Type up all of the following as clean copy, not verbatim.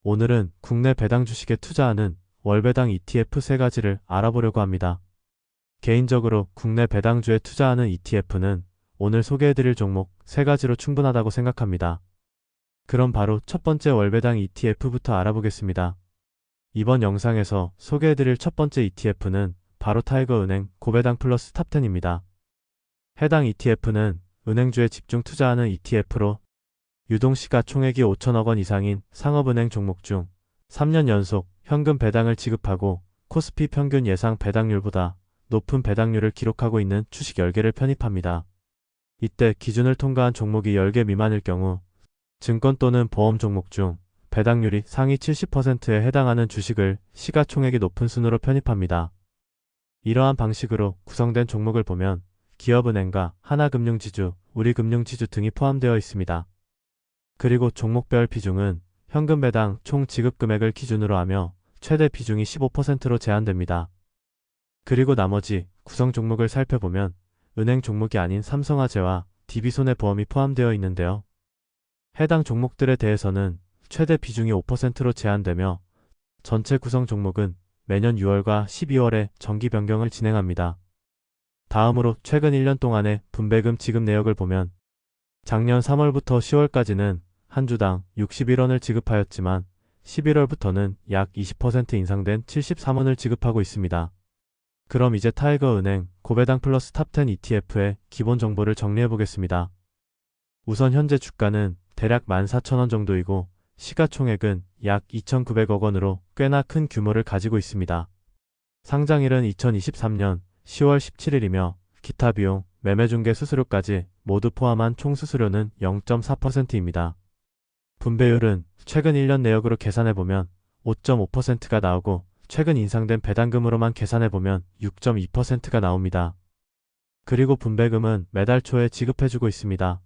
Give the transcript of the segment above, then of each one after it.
오늘은 국내 배당 주식에 투자하는 월배당 ETF 3가지를 알아보려고 합니다. 개인적으로 국내 배당주에 투자하는 ETF는 오늘 소개해드릴 종목 3가지로 충분하다고 생각합니다. 그럼 바로 첫 번째 월배당 ETF부터 알아보겠습니다. 이번 영상에서 소개해드릴 첫 번째 ETF는 바로 타이거은행 고배당 플러스 탑10입니다. 해당 ETF는 은행주에 집중 투자하는 ETF로 유동시가총액이 5천억 원 이상인 상업은행 종목 중 3년 연속 현금 배당을 지급하고 코스피 평균 예상 배당률보다 높은 배당률을 기록하고 있는 주식 10개를 편입합니다. 이때 기준을 통과한 종목이 10개 미만일 경우 증권 또는 보험 종목 중 배당률이 상위 70%에 해당하는 주식을 시가총액이 높은 순으로 편입합니다. 이러한 방식으로 구성된 종목을 보면 기업은행과 하나금융지주, 우리금융지주 등이 포함되어 있습니다. 그리고 종목별 비중은 현금 배당 총 지급 금액을 기준으로 하며 최대 비중이 15%로 제한됩니다. 그리고 나머지 구성 종목을 살펴보면 은행 종목이 아닌 삼성화재와 DB손해보험이 포함되어 있는데요. 해당 종목들에 대해서는 최대 비중이 5%로 제한되며 전체 구성 종목은 매년 6월과 12월에 정기 변경을 진행합니다. 다음으로 최근 1년 동안의 분배금 지급 내역을 보면 작년 3월부터 10월까지는 한 주당 61원을 지급하였지만 11월부터는 약 20% 인상된 73원을 지급하고 있습니다. 그럼 이제 타이거은행 고배당 플러스 탑10 ETF의 기본 정보를 정리해 보겠습니다. 우선 현재 주가는 대략 14,000원 정도이고 시가총액은 약 2,900억 원으로 꽤나 큰 규모를 가지고 있습니다. 상장일은 2023년 10월 17일이며 기타 비용, 매매중개 수수료까지 모두 포함한 총 수수료는 0.4%입니다. 분배율은 최근 1년 내역으로 계산해보면 5.5%가 나오고 최근 인상된 배당금으로만 계산해보면 6.2%가 나옵니다. 그리고 분배금은 매달 초에 지급해주고 있습니다.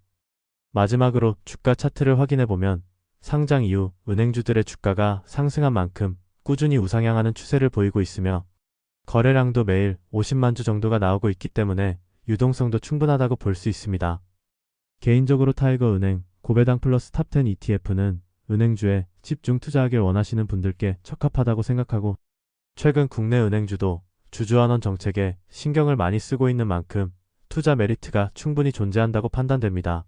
마지막으로 주가 차트를 확인해보면 상장 이후 은행주들의 주가가 상승한 만큼 꾸준히 우상향하는 추세를 보이고 있으며 거래량도 매일 50만 주 정도가 나오고 있기 때문에 유동성도 충분하다고 볼 수 있습니다. 개인적으로 타이거은행 고배당 플러스 탑10 ETF는 은행주에 집중 투자하길 원하시는 분들께 적합하다고 생각하고 최근 국내 은행주도 주주환원 정책에 신경을 많이 쓰고 있는 만큼 투자 메리트가 충분히 존재한다고 판단됩니다.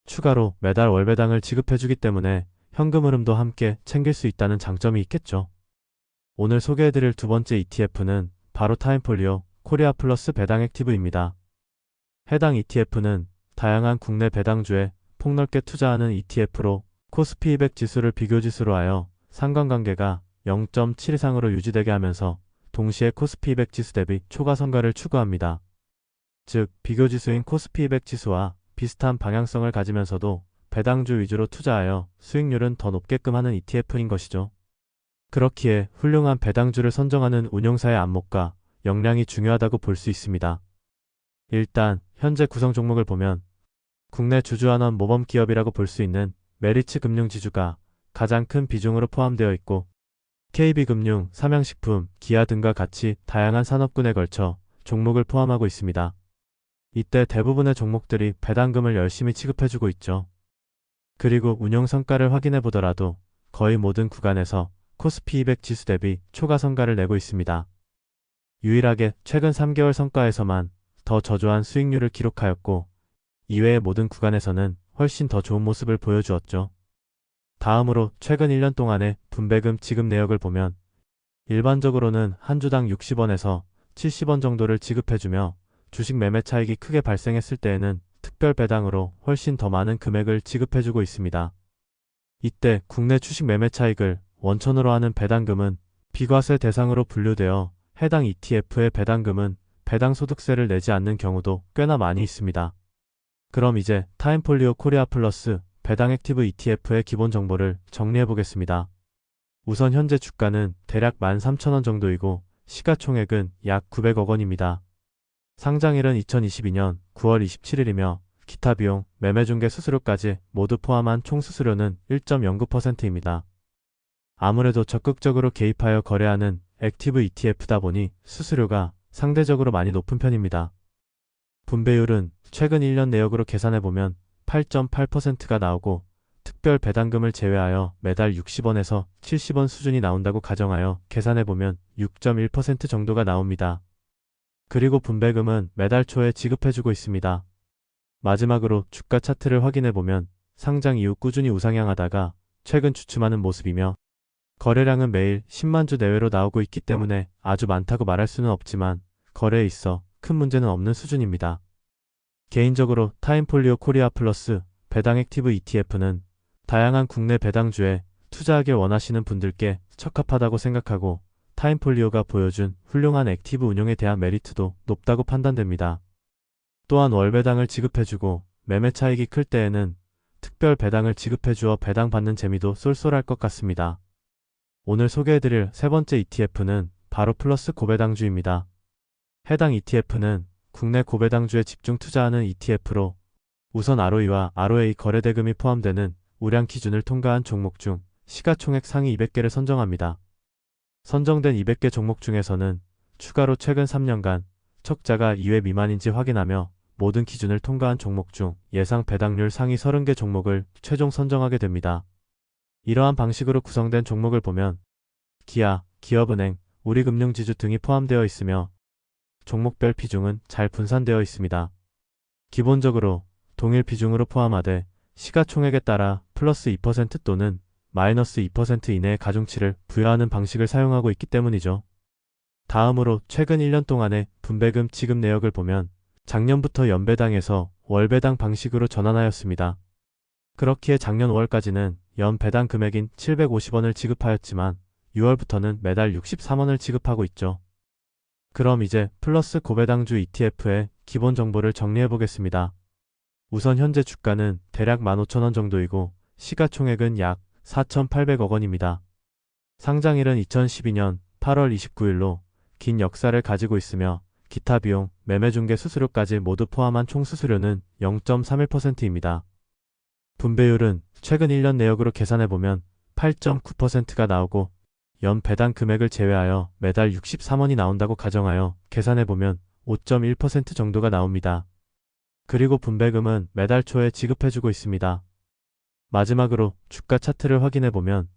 추가로 매달 월배당을 지급해주기 때문에 현금 흐름도 함께 챙길 수 있다는 장점이 있겠죠. 오늘 소개해드릴 두 번째 ETF는 바로 타임폴리오 코리아 플러스 배당 액티브입니다. 해당 ETF는 다양한 국내 배당주에 폭넓게 투자하는 ETF로 코스피 200 지수를 비교지수로 하여 상관관계가 0.7 이상으로 유지되게 하면서 동시에 코스피 200 지수 대비 초과성과를 추구합니다. 즉 비교지수인 코스피 200 지수와 비슷한 방향성을 가지면서도 배당주 위주로 투자하여 수익률은 더 높게끔 하는 ETF인 것이죠. 그렇기에 훌륭한 배당주를 선정하는 운용사의 안목과 역량이 중요하다고 볼 수 있습니다. 일단 현재 구성 종목을 보면 국내 주주환원 모범 기업이라고 볼 수 있는 메리츠 금융지주가 가장 큰 비중으로 포함되어 있고 KB금융, 삼양식품, 기아 등과 같이 다양한 산업군에 걸쳐 종목을 포함하고 있습니다. 이때 대부분의 종목들이 배당금을 열심히 지급해주고 있죠. 그리고 운용 성과를 확인해 보더라도 거의 모든 구간에서 코스피 200 지수 대비 초과 성과를 내고 있습니다. 유일하게 최근 3개월 성과에서만 더 저조한 수익률을 기록하였고 이외의 모든 구간에서는 훨씬 더 좋은 모습을 보여주었죠. 다음으로 최근 1년 동안의 분배금 지급 내역을 보면 일반적으로는 한 주당 60원에서 70원 정도를 지급해주며 주식 매매 차익이 크게 발생했을 때에는 특별 배당으로 훨씬 더 많은 금액을 지급해주고 있습니다. 이때 국내 주식 매매 차익을 원천으로 하는 배당금은 비과세 대상으로 분류되어 해당 ETF의 배당금은 배당소득세를 내지 않는 경우도 꽤나 많이 있습니다. 그럼 이제 타임폴리오 코리아 플러스 배당 액티브 ETF의 기본 정보를 정리해 보겠습니다. 우선 현재 주가는 대략 13,000원 정도이고 시가총액은 약 900억 원입니다. 상장일은 2022년 9월 27일이며 기타 비용, 매매중개 수수료까지 모두 포함한 총 수수료는 1.09%입니다. 아무래도 적극적으로 개입하여 거래하는 액티브 ETF다 보니 수수료가 상대적으로 많이 높은 편입니다. 분배율은 최근 1년 내역으로 계산해보면 8.8%가 나오고 특별 배당금을 제외하여 매달 60원에서 70원 수준이 나온다고 가정하여 계산해보면 6.1% 정도가 나옵니다. 그리고 분배금은 매달 초에 지급해주고 있습니다. 마지막으로 주가 차트를 확인해보면 상장 이후 꾸준히 우상향하다가 최근 주춤하는 모습이며 거래량은 매일 10만 주 내외로 나오고 있기 때문에 아주 많다고 말할 수는 없지만 거래에 있어 큰 문제는 없는 수준입니다. 개인적으로 타임폴리오 코리아 플러스 배당 액티브 ETF는 다양한 국내 배당주에 투자하길 원하시는 분들께 적합하다고 생각하고 타임폴리오가 보여준 훌륭한 액티브 운용에 대한 메리트도 높다고 판단됩니다. 또한 월배당을 지급해주고 매매 차익이 클 때에는 특별 배당을 지급해주어 배당받는 재미도 쏠쏠할 것 같습니다. 오늘 소개해드릴 세 번째 ETF는 바로 플러스 고배당주입니다. 해당 ETF는 국내 고배당주에 집중 투자하는 ETF로 우선 ROE와 ROA 거래대금이 포함되는 우량 기준을 통과한 종목 중 시가총액 상위 200개를 선정합니다. 선정된 200개 종목 중에서는 추가로 최근 3년간 척자가 2회 미만인지 확인하며 모든 기준을 통과한 종목 중 예상 배당률 상위 30개 종목을 최종 선정하게 됩니다. 이러한 방식으로 구성된 종목을 보면 기아, 기업은행, 우리금융지주 등이 포함되어 있으며 종목별 비중은 잘 분산되어 있습니다. 기본적으로 동일 비중으로 포함하되 시가총액에 따라 플러스 2% 또는 마이너스 2% 이내의 가중치를 부여하는 방식을 사용하고 있기 때문이죠. 다음으로 최근 1년 동안의 분배금 지급 내역을 보면 작년부터 연배당에서 월배당 방식으로 전환하였습니다. 그렇기에 작년 5월까지는 연 배당 금액인 750원을 지급하였지만 6월부터는 매달 63원을 지급하고 있죠. 그럼 이제 플러스 고배당주 ETF의 기본 정보를 정리해 보겠습니다. 우선 현재 주가는 대략 15,000원 정도이고 시가총액은 약 4,800억 원입니다. 상장일은 2012년 8월 29일로 긴 역사를 가지고 있으며 기타 비용, 매매중개 수수료까지 모두 포함한 총 수수료는 0.31%입니다. 분배율은 최근 1년 내역으로 계산해보면 8.9%가 나오고 연 배당 금액을 제외하여 매달 63원이 나온다고 가정하여 계산해보면 5.1% 정도가 나옵니다. 그리고 분배금은 매달 초에 지급해주고 있습니다. 마지막으로 주가 차트를 확인해보면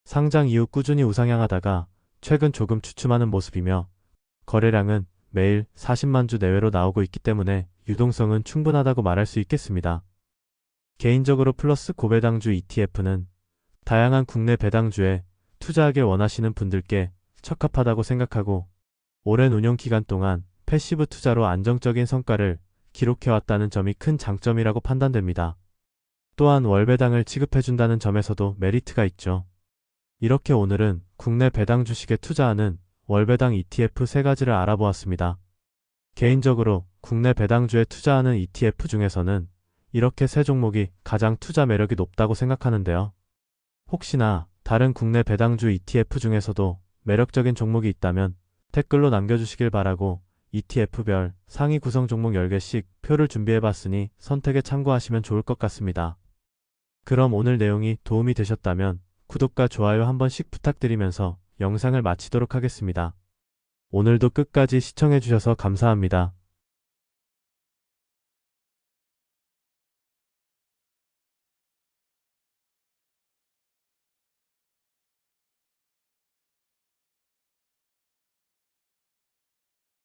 상장 이후 꾸준히 우상향하다가 최근 조금 주춤하는 모습이며 거래량은 매일 40만 주 내외로 나오고 있기 때문에 유동성은 충분하다고 말할 수 있겠습니다. 개인적으로 플러스 고배당주 ETF는 다양한 국내 배당주에 투자하길 원하시는 분들께 적합하다고 생각하고 오랜 운용 기간 동안 패시브 투자로 안정적인 성과를 기록해왔다는 점이 큰 장점이라고 판단됩니다. 또한 월배당을 지급해준다는 점에서도 메리트가 있죠. 이렇게 오늘은 국내 배당 주식에 투자하는 월배당 ETF 3가지를 알아보았습니다. 개인적으로 국내 배당주에 투자하는 ETF 중에서는 이렇게 세 종목이 가장 투자 매력이 높다고 생각하는데요. 혹시나 다른 국내 배당주 ETF 중에서도 매력적인 종목이 있다면 댓글로 남겨주시길 바라고 ETF별 상위 구성 종목 10개씩 표를 준비해봤으니 선택에 참고하시면 좋을 것 같습니다. 그럼 오늘 내용이 도움이 되셨다면 구독과 좋아요 한 번씩 부탁드리면서 영상을 마치도록 하겠습니다. 오늘도 끝까지 시청해주셔서 감사합니다.